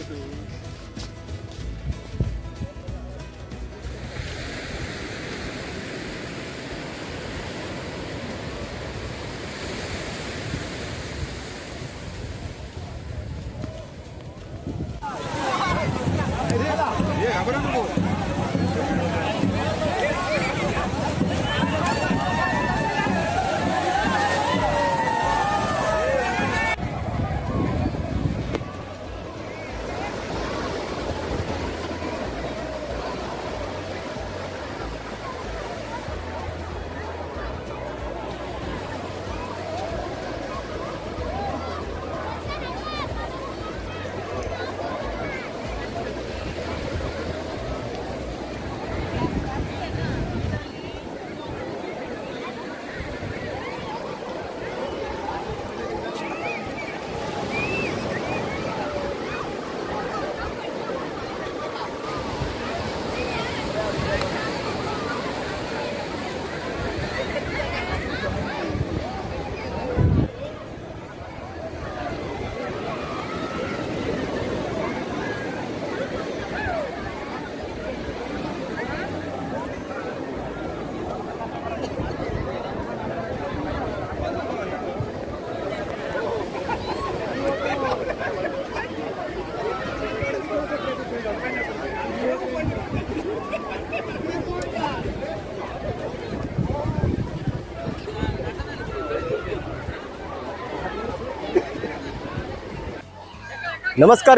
नमस्कार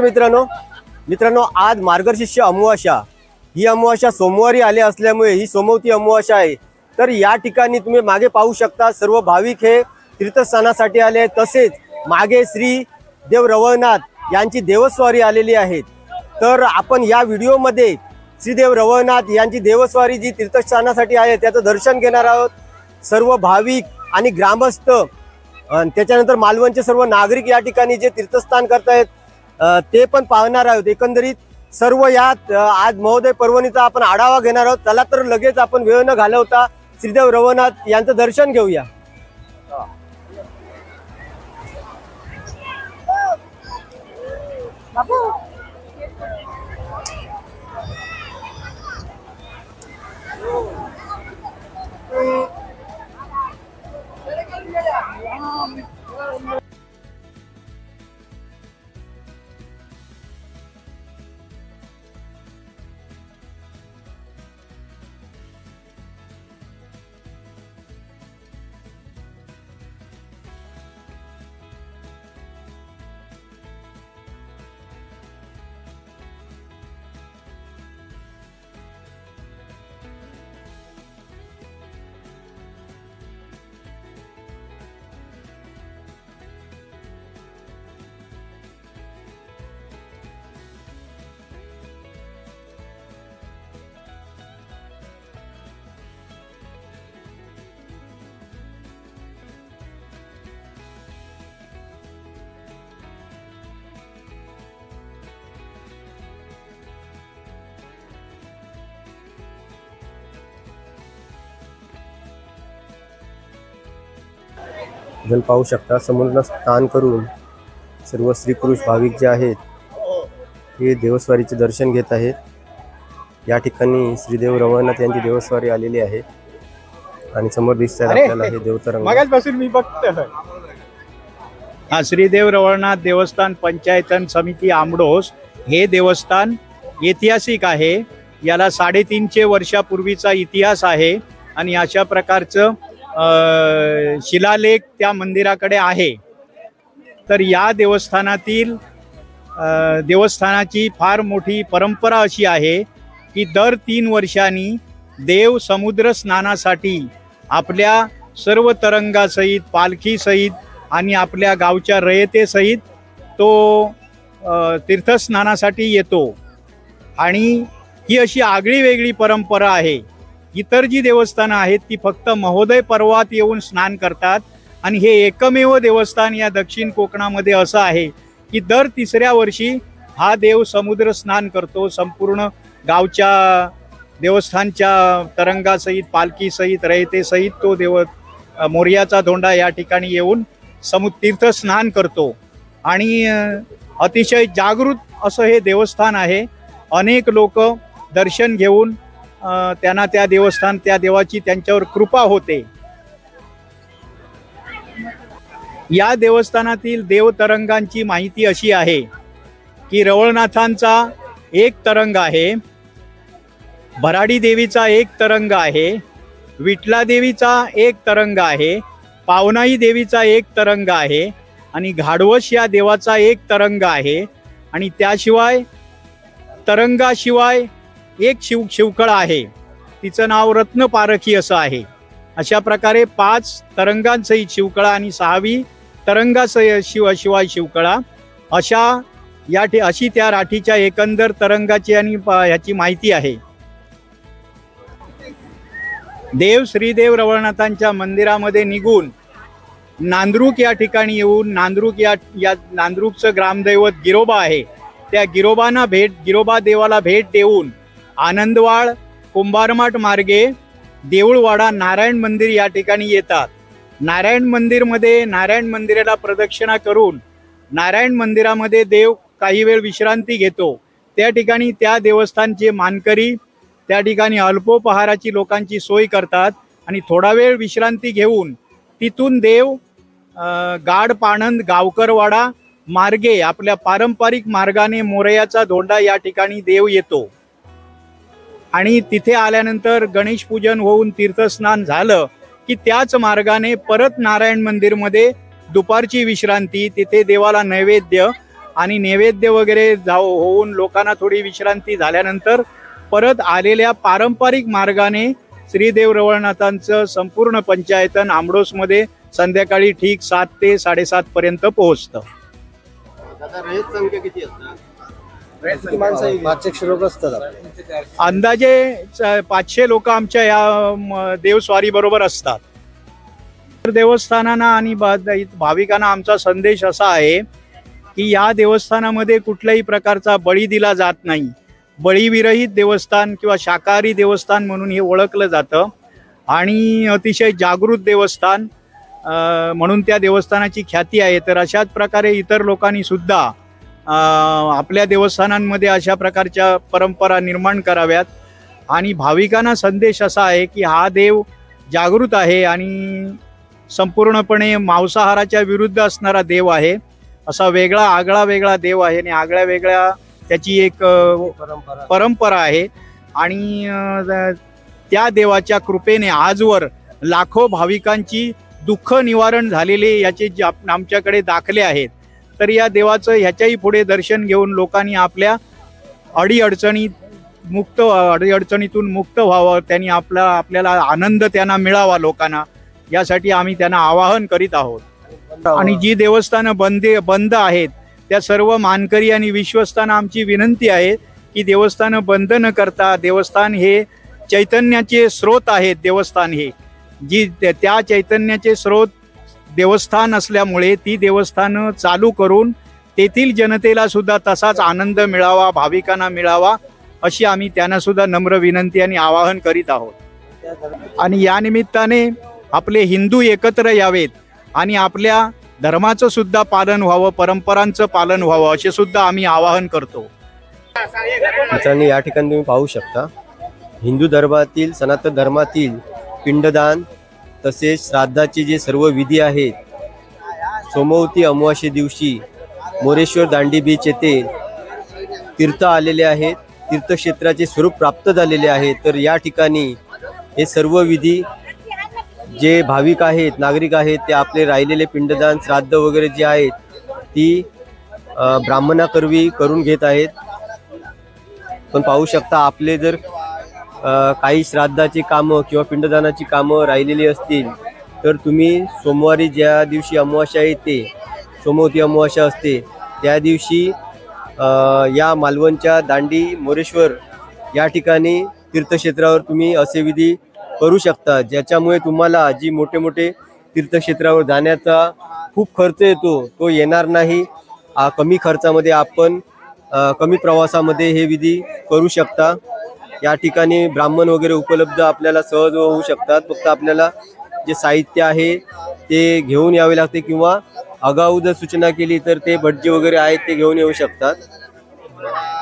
मित्रांनो, आज मार्गशीर्ष अमावास्या ही अमावास्या सोमवारी आले असल्यामुळे ही सोमवती अमावास्या आहे। तर या ठिकाणी तुम्ही मागे पाहू शकता सर्व भाविक हे तीर्थस्थानासाठी आले आहेत। तसेच मागे श्री देव रवळनाथ यांची देवस्वारी आलेली आहे। तर आपण या व्हिडिओमध्ये श्री देव रवळनाथ यांची देवस्वारी जी तीर्थस्थानासाठी आहे त्याचं दर्शन घेणार आहोत। सर्व भाविक आणि ग्रामस्थ त्याच्यानंतर मालवणचे सर्व नागरिक या ठिकाणी जे तीर्थस्थान करतायत ते पण पाहणार आहोत। एकंदरीत सर्व यात आज महोदय पर्वणीचा आपण आढावा घेणार आहोत। चला तर लगेच आपण वेळ न घालवता श्रीदेव रवळनाथ यांचं दर्शन घेऊया। आपण पाहू शकता समुद्र स्नान करून सर्व स्त्री पुरुष भाविक जे आहेत हे देवस्वारीचे दर्शन घेत आहेत। या ठिकाणी श्रीदेव रवळनाथ यांची देवस्वारी आलेली आहे आणि समोर दिसत आहे आपल्याला हे देवतरंग। मागासपासून मी बघतोय हा श्रीदेव रवळनाथ देवस्थान पंचायतन समिती आंबडोस हे देवस्थान ऐतिहासिक आहे। याला 350 वर्षापूर्वीचा इतिहास आहे आणि अशा प्रकारचं शिलालेख त्या मंदिराकडे आहे। तर या देवस्थानाची फार मोठी परंपरा अशी आहे की दर 3 वर्षांनी देव समुद्र स्नानासाठी आपल्या सर्व तरंगासहित पालखीसहित आणि आपल्या गावच्या रयतेसहित तो तीर्थस्नानासाठी येतो आणि ही अशी आगळी वेगळी परंपरा आहे। इतर जी देवस्थानं आहेत ती फक्त महोदय पर्वात येऊन स्नान करतात आणि हे एकमेव देवस्थान या दक्षिण कोकणामध्ये असं आहे की दर 3ऱ्या वर्षी हा देव समुद्र स्नान करतो। संपूर्ण गावच्या देवस्थानच्या तरंगासहित पालखीसहित रयतेसहित तो देव मोर्याचा धोंडा या ठिकाणी येऊन तीर्थ स्नान करतो आणि अतिशय जागृत असं हे देवस्थान आहे. अनेक लोक दर्शन घेऊन त्यांना त्या देवाची त्यांच्यावर कृपा होते. या देवस्थानातील देवतरंगांची माहिती अशी आहे की रवळनाथांचा एक तरंग आहे, भराडी देवीचा एक तरंग आहे, विठला देवीचा एक तरंग आहे, पावनाई देवीचा एक तरंग आहे आणि घाडवश या देवाचा एक तरंग आहे. आणि त्याशिवाय तरंगाशिवाय एक शिवकळा आहे, तिचं नाव रत्नपारखी असं आहे. अशा प्रकारे 5 तरंगांसहित शिवकळा आणि 6वी तरंगासह शिवाय शिवकळा अशी त्या राठीच्या एकंदर तरंगाची आणि ह्याची माहिती आहे. देव श्रीदेव रवळनाथांच्या मंदिरामध्ये निघून नांद्रुक या ठिकाणी येऊन नांद्रुकचं ग्रामदैवत गिरोबा आहे, त्या गिरोबा देवाला भेट देऊन आनंदवाड कुंभारमाठ मार्गे देऊळवाडा नारायण मंदिर या ठिकाणी येतात. नारायण मंदिराला प्रदक्षिणा करून नारायण मंदिरामध्ये देव काही वेळ विश्रांती घेतो. त्या ठिकाणी त्या देवस्थानचे मानकरी त्या ठिकाणी अल्पोपहाराची लोकांची सोय करतात आणि थोडा वेळ विश्रांती घेऊन तिथून देव गाड पाणंद गावकरवाडा मार्गे आपल्या पारंपरिक मार्गाने मोरयाचा धोंडा या ठिकाणी देव येतो. आणि तिथे आल्यानंतर गणेश पूजन होऊन तीर्थस्नान झालं की त्याच मार्गाने परत नारायण मंदिरमध्ये दुपारची विश्रांती, तिथे देवाला नैवेद्य वगैरे होऊन लोकांना थोडी विश्रांती झाल्यानंतर परत आलेल्या पारंपरिक मार्गाने श्रीदेव रवळनाथांचं संपूर्ण पंचायतन आंबडोसमध्ये संध्याकाळी ठीक 7 ते 7:30 पर्यंत पोहोचतं. अंदाजे 500 लोक आमच्या या देवस्वारी बरोबर असतात. देवस्थानांना आणि भाविकांना आमचा संदेश असा आहे की या देवस्थानामध्ये कुठल्याही प्रकारचा बळी दिला जात नाही. बळीविरहित देवस्थान किंवा शाकाहारी देवस्थान म्हणून हे ओळखलं जातं आणि अतिशय जागृत देवस्थान म्हणून त्या देवस्थानाची ख्याती आहे. तर अशाच प्रकारे इतर लोकांनी सुद्धा आपल्या देवस्थानांमध्ये अशा प्रकारच्या परंपरा निर्माण कराव्यात. आणि भाविकांना संदेश असा आहे की हा देव जागृत आहे आणि संपूर्णपणे मांसाहाराच्या विरुद्ध असणारा देव आहे. असा आगळा वेगळा देव आहे आणि आगळ्या वेगळ्या त्याची एक परंपरा आहे. आणि त्या देवाच्या कृपेने आजवर लाखो भाविकांची दुःख निवारण झालेले याचे आमच्याकडे दाखले आहेत. तर या देवाचं ह्याच्याही पुढे दर्शन घेऊन लोकांनी आपल्या अडीअडचणीतून मुक्त व्हावं, त्यांनी आपल्याला आनंद त्यांना मिळावा लोकांना, यासाठी आम्ही त्यांना आवाहन करीत आहोत. आणि जी देवस्थानं बंद आहेत त्या सर्व मानकरी आणि विश्वस्तांना आमची विनंती आहे की देवस्थानं बंद न करता, देवस्थान हे चैतन्याचे स्रोत आहेत. देवस्थान हे त्या चैतन्याचे स्रोत देवस्थान असल्यामुळे ती देवस्थानं चालू करून तेथील जनतेला सुद्धा तसाच आनंद मिळावा, भाविकांना मिळावा, अशी आम्ही त्यांना सुद्धा नम्र विनंती आणि आवाहन करीत आहोत. आणि या निमित्ताने आपले हिंदू एकत्र यावेत आणि आपल्या धर्माचं सुद्धा पालन व्हावं, परंपरांचं पालन व्हावं, असे सुद्धा आम्ही आवाहन करतो. मित्रांनो, या ठिकाणी तुम्ही पाहू शकता हिंदू धर्मातील, सनातन धर्मातील पिंडदान तसेच श्राद्धाचे जे सर्व विधी आहेत, सोमवती अमावास्ये दिवशी मोरेश्वर दांडी बीच येथे तीर्थ आलेले आहेत, तीर्थक्षेत्राचे स्वरूप प्राप्त झालेले आहेत. तर या ठिकाणी हे सर्व विधी जे भाविक आहेत, नागरिक आहेत, ते आपले राहिलेले पिंडदान, श्राद्ध वगैरे जे आहेत ती ब्राह्मणाकरवी करून घेत आहेत. पण पाहू शकता, आपले जर काही श्राद्धाची कामं किंवा पिंडदानाची कामं राहिलेली असतील तर तुम्ही सोमवारी ज्या दिवशी अमावास्या येते, सोमवती अमावास्या असते, त्या दिवशी या मालवणच्या दांडी मोरेश्वर या ठिकाणी तीर्थक्षेत्रावर तुम्ही असे विधी करू शकता, ज्याच्यामुळे तुम्हाला जी मोठे तीर्थक्षेत्रावर जाण्याचा खूप खर्च येतो तो येणार नाही. कमी खर्चामध्ये आपण कमी प्रवासामध्ये हे विधी करू शकता. या ठिकाणी ब्राह्मण वगैरे उपलब्ध आपल्याला सहज होऊ शकतात. फक्त आपल्याला जे साहित्य आहे ते घेऊन यावे लागते किंवा आगाऊ जर सूचना केली तर ते भटजी वगैरे आहेत ते घेऊन येऊ शकतात. नमस्कार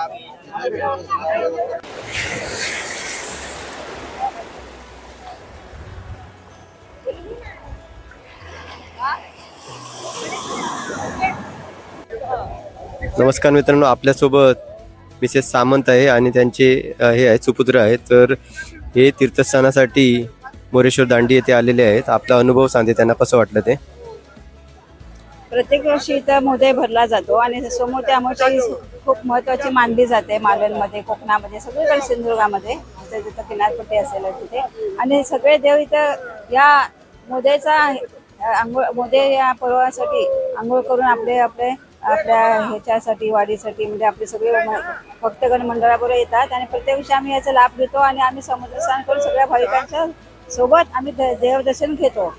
मित्रांनो, आपल्यासोबत मिसेस सामंत आहे आणि त्यांचे हे आहेत सुपुत्र आहेत. तर हे तीर्थस्थानासाठी मोरेश्वर दांडी येथे आलेले आहेत. आपला अनुभव सांगते, त्यांना कसं वाटलं ते. प्रत्येक वर्षी इथं मोदय भरला जातो आणि सोमवती अमावस्या ही खूप महत्वाची मानली जाते. मालवणमध्ये, कोकणामध्ये, सगळीकडे सिंधुदुर्गामध्ये जिथं जिथं किनारपट्टी असेल तिथे. आणि सगळे देव इथं या मोदयचा मोदय या पर्वासाठी आंघोळ करून आपल्या ह्याच्यासाठी वाढीसाठी म्हणजे आपले सगळे भक्तगण मंडळाबरोबर येतात. आणि प्रत्येक वर्षी आम्ही याचा लाभ घेतो आणि आम्ही समुद्रस्नान करून सगळ्या भाविकांच्या सोबत आम्ही देवदर्शन घेतो.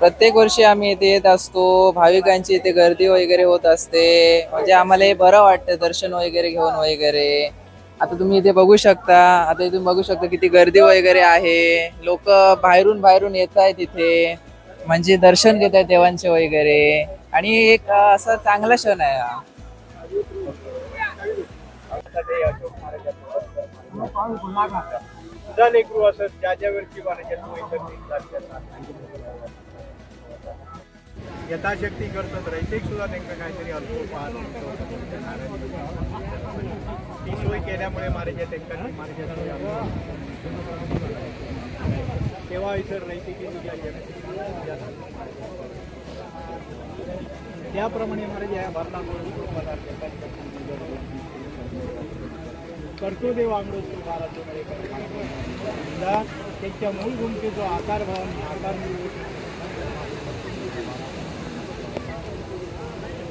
प्रत्येक वर्षी आम्ही इथे येत असतो. भाविकांची इथे गर्दी वगैरे होत असते. म्हणजे आम्हाला हे बरं वाटतं दर्शन वगैरे घेऊन वगैरे. आता तुम्ही इथे बघू शकता, आता इथून बघू शकता किती गर्दी वगैरे आहे. लोक बाहेरून येत आहेत इथे, म्हणजे दर्शन घेत आहेत देवांचे वगैरे. आणि एक असा चांगला क्षण आहे हा. यथाशक्ती करतात रैतिक सुद्धा त्यांना काहीतरी अल्पोपहार ती सोय केल्यामुळे महाराजा त्यांनी तेव्हा इतर नैतिकी त्याप्रमाणे महाराज या भरणामुळे पदार्थ करतो देव आंघोळ त्यांच्या मूळ भूमिकेचा आकार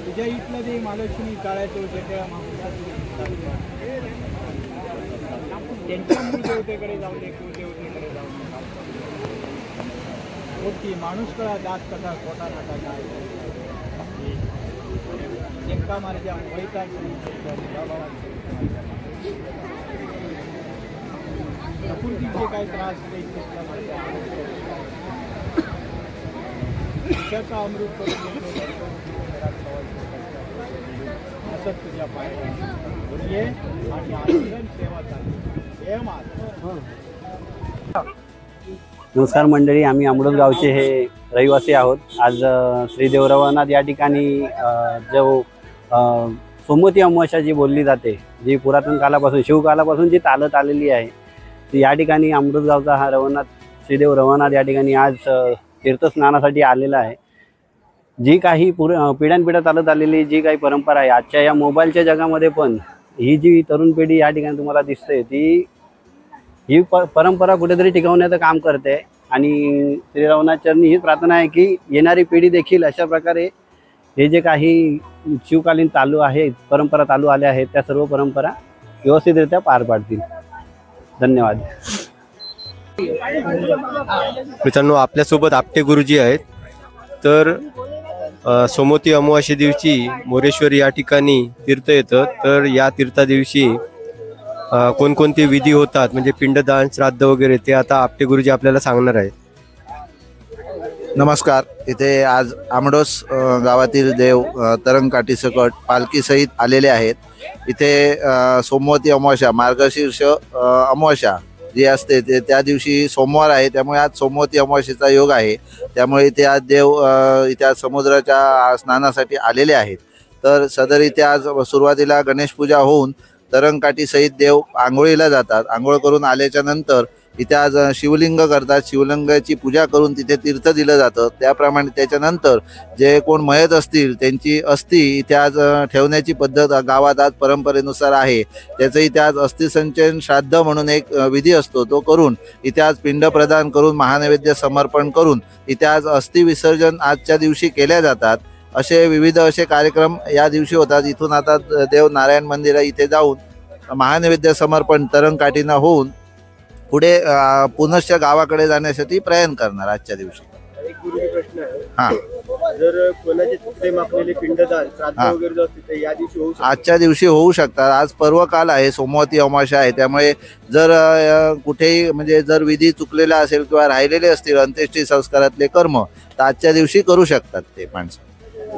तुझ्या इथलं ते महालक्ष्मी काळाचं त्यांच्या मूळ देवतेकडे जाऊन कुलदेवतेकडे जाऊन मोठी माणूस कळा दास कसा खोटा नाटा काय नेमका माझ्या वैता प्रकृतीचे काही त्रास त्याचा अमृत करून असं तुझ्या पाया आणि आजीवन सेवा चालू. नमस्कार मंडळी, आम्ही अमृत गावचे हे रहिवासी आहोत. आज श्री देवरवनाथ या ठिकाणी जो सोमवती अमावस्या जी बोलली जाते, जी पुरातन कालापासून शिवकालापासून जी चालत आलेली आहे, ती या ठिकाणी अमृत गावचा हा रवनाथ श्रीदेव रवनाथ या ठिकाणी आज तीर्थस्नानासाठी आलेला आहे. जी काही पिढ्यानपिढ्या चालत आलेली जी काही परंपरा आहे, आजच्या या मोबाईलच्या जगामध्ये पण ही जी तरुण पिढी या ठिकाणी तुम्हाला दिसते, ही परंपरा कुठेतरी टिकवण्याचं काम करते. आणि श्री रवनाथचरणी हीच प्रार्थना आहे की येणारी पिढी देखील अशा प्रकारे हे जे काही शिवकालीन चालू आहे, परंपरा चालू आल्या आहेत, त्या सर्व परंपरा व्यवस्थितरित्या पार पाडतील. धन्यवाद. मित्रांनो, आपल्यासोबत आपटे गुरुजी आहेत. तर सोमवती अमावास्ये दिवशी मोरेश्वर या ठिकाणी तीर्थ येतं. तर या तीर्था दिवशी कोणकोणते विधी होतात, म्हणजे पिंडदान, श्राद्ध वगैरे, ते आता आपटे गुरुजी आपल्याला सांगणार आहेत. नमस्कार. इथे आज आमडोस गावातील देव तरंगकाठीसकट पालखीसहित आलेले आहेत. इथे सोमवती अमावस्या, मार्गशीर्ष अमावस्या जी असते ते त्या दिवशी सोमवार आहे, त्यामुळे आज सोमवती अमावस्येचा योग आहे. त्यामुळे इथे आज देव इथे आज समुद्राच्या स्नानासाठी आलेले आहेत. तर सदर इथे आज सुरुवातीला गणेश पूजा होऊन तरंगकाठी सहित देव आंघोळीला जातात. आंघोळ करून आल्याच्या नंतर इथे आज शिवलिंग करतात. शिवलिंगाची पूजा करून तिथे तीर्थ दिलं जातं. त्याप्रमाणे त्याच्यानंतर जे कोण मयत असतील त्यांची अस्थी इथे आज ठेवण्याची पद्धत गावात आज परंपरेनुसार आहे. त्याचं इथे आज अस्थिसंचयन श्राद्ध म्हणून एक विधी असतो, तो करून इथे आज पिंड प्रदान करून महानैवेद्य समर्पण करून इथे आज अस्थि विसर्जन आजच्या दिवशी केल्या जातात. असे विविध असे कार्यक्रम या दिवशी होतात. इथून आता देव नारायण मंदिर इथे जाऊन महानैवेद्य समर्पण तरंगकाठीनं होऊन पुढे पुनश्च गावाकडे जाण्यासाठी प्रयाण करणार आजच्या दिवशी. एक गुरुजी प्रश्न आहे. हां, जर कोणाचे तुकडे मापलेले पिंडदान, श्राद्ध वगैरे जर असतील तर या दिवशी होऊ शकतं? आजच्या दिवशी होऊ शकतात. आज पर्वकाल आहे, सोमवती अमावस्या आहे. त्यामुळे जर कुठेही म्हणजे जर विधी चुकलेला असेल किंवा राहिलेले असतील अंत्येष्टी संस्कारातले कर्म, तर आजच्या दिवशी करू शकतात ते माणसं.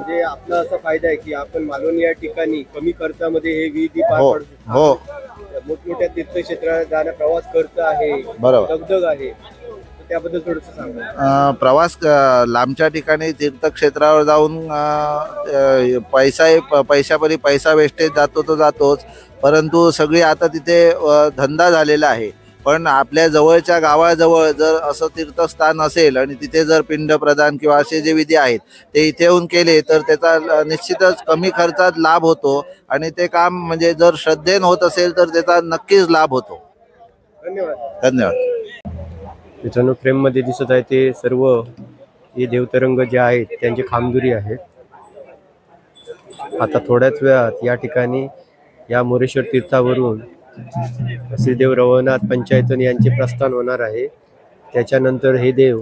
म्हणजे आपला असा फायदा आहे की आपण मालवण या ठिकाणी कमी खर्चामध्ये हे विधी पार हो पाडू शकतो. हो मोठमोठ्या तीर्थक्षेत्रात जाणं प्रवास खर्च आहे, बरोबर. दगदग आहे, तर त्याबद्दल थोडंसं सांगा. प्रवास लांबच्या ठिकाणी तीर्थक्षेत्रावर जाऊन पैशापरी पैसा वेस्टेज जातो तो जातोच, परंतु सगळी आता तिथे धंदा झालेला आहे. पण आपल्या जवळच्या गावाजवळ जर असं तीर्थस्थान असेल आणि तिथे जर पिंड प्रदान किंवा असे जे विधी आहेत ते इथे येऊन केले तर त्याचा निश्चितच कमी खर्चात लाभ होतो आणि ते काम म्हणजे जर श्रद्धेने होत असेल तर त्याचा नक्कीच लाभ होतो. धन्यवाद. धन्यवाद. मित्रांनो, फ्रेममध्ये दिसत आहे ते सर्व हे देवतरंग जे आहेत त्यांची खामदुरी आहेत. आता थोड्याच वेळात या ठिकाणी या मोरेश्वर तीर्थावरून श्रीदेव रवनाथ पंचायतन यांचे प्रस्थान होणार आहे. त्याच्यानंतर हे देव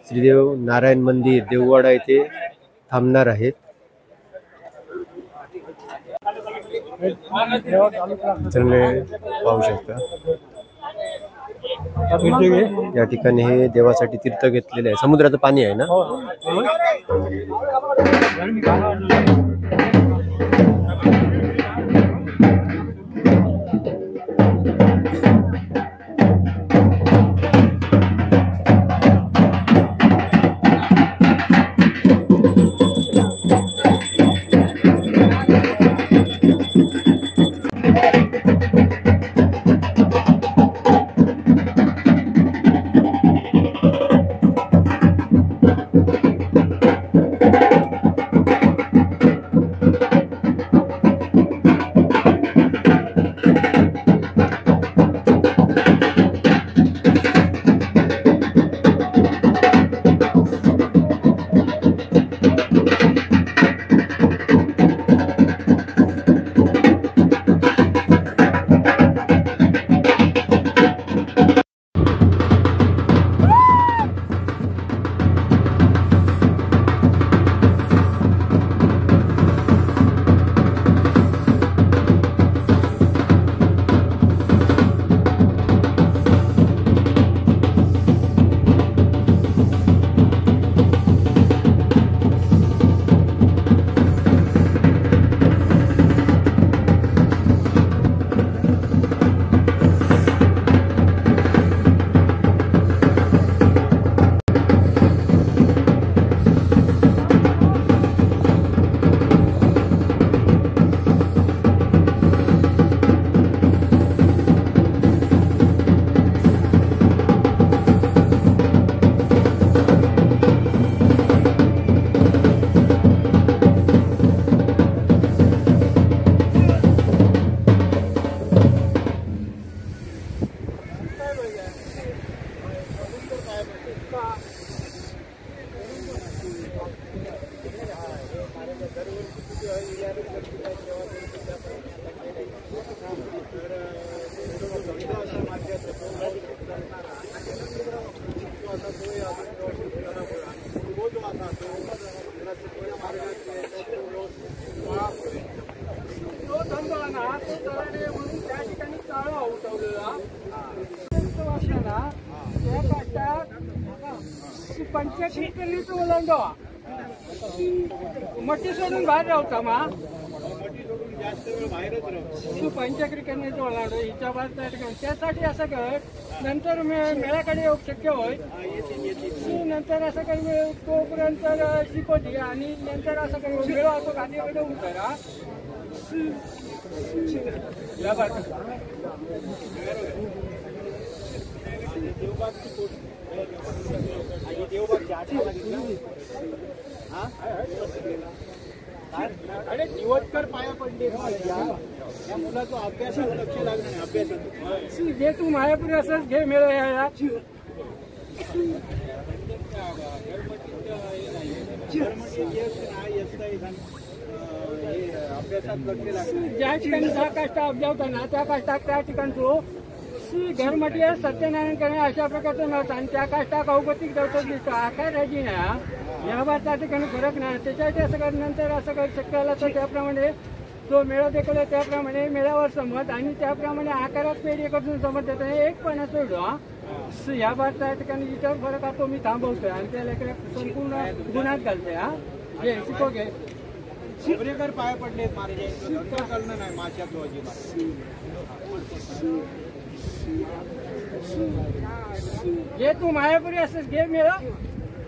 श्रीदेव नारायण मंदिर देववाडा येथे थांबणार आहेत. तुम्ही पाहू शकता या ठिकाणी हे देवासाठी तीर्थ घेतलेले आहे. समुद्राचं पाणी आहे ना. मट्टी सोडून बाहेर राहता मा पंचक्रिकेट ओलांडो हिच्या बाद त्यासाठी असं कर नंतर मेळाकडे येऊ शक्य होय नंतर असं काही तोपर्यंत शिकवते आणि नंतर असं काही वेळ असो गाडीकडे उतरा अरे दिवसकर पाया पडले या मुलाचा अभ्यासात लक्ष लागणार नाही. अभ्यासात जे तू मायापुरी असंच घे मेळ यायला ज्या ठिकाणी 10 काष्टा अब्जावताना त्या काष्टाक त्या ठिकाणी तो घरमटी सत्यनारायण करणे अशा प्रकारचं नव्हतं आणि त्या काष्टा कौगतिक देवतो दिसतो आकार राजी नाही या बार त्या ठिकाणी फरक नाही. त्याच्यासाठी असं कर नंतर असं कर शक्य आला तर त्याप्रमाणे तो मेळा देखील त्याप्रमाणे मेळावर समज आणि त्याप्रमाणे आकारात पेढी करून समज देतो एक पण सोडू या बार त्या ठिकाणी इतर फरक तो मी थांबवतोय आणि त्या लेकरा संपूर्ण गुन्ह्यात घालतोय. हा घे शिको घे खोबरेकर पाया पडलेत महाराजांचं नंतर कळलं नाही माशाचं अजिबात. जे तू मायापुरी असंच घे मेळा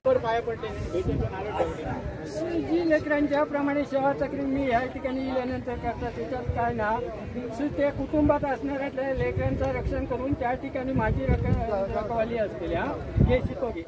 पाया पडले भेटीचं नारळ ठेवले. जी लेकरांच्या प्रमाणे सेवा चक्री मी ह्या ठिकाणी येल्यानंतर करतात त्याच्यात काय ना ते कुटुंबात असणाऱ्या लेकरांचं रक्षण करून त्या ठिकाणी माझी रखवाली असलेल्या हे शिकव घे.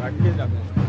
वाटले